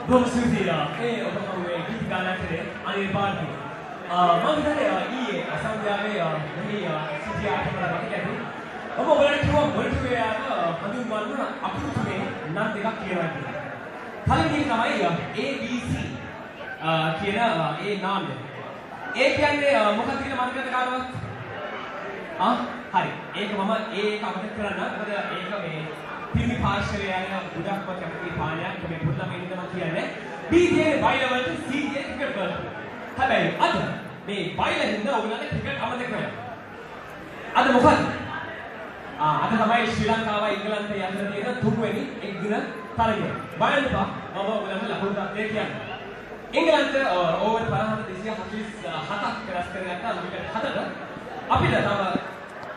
බොහොම ස්තුතියි. ඒ ඔබ කවුවේ ගීත ගායනා කරේ අනිල් බාර්ටි. මම හිතන්නේ ඊයේ අසංඥාවේ මෙහි සිටියාට මට මතක ඇති. ඔබ ඔයාලට කිව්වා මොනිටර් හඳුන්වන්න අකුරු තුනේ නම් දෙකක් කියනවා කියලා. පළවෙනි තමයි ABC කියන ඒ නාමය. ඒ කියන්නේ මොකක්ද කියලා මතකද කාටවත්? හරි. ඒක මම ඒක අමතක කරන්න. මොකද ඒක මේ පිරිමි පාර්ශවය යන උඩක්ම කැමති පාණයක් මේ පුතම ඉන්න මම කියන්නේ. B කියන්නේ බයිලර් වලට, C කියන්නේ ක්‍රිකට් වලට. හැබැයි අද මේ බයිලර් හින්දා ඔයගොල්ලන්ට ක්‍රිකට් අමතක කරනවා. අද මොකද? අද තමයි ශ්‍රී ලංකාවයි ඉංගලන්තය අතර තියෙන තුන්වෙනි එක්දින තරගය. බලන්න එපා. මම ඔයගොල්ලන්ට ලකුණු තත්ත්වය කියන්නේ. ඉංගලන්ත ඕවර් 50 247ක් රැස් කරගත්තා විකට් 7ට. අපිට තව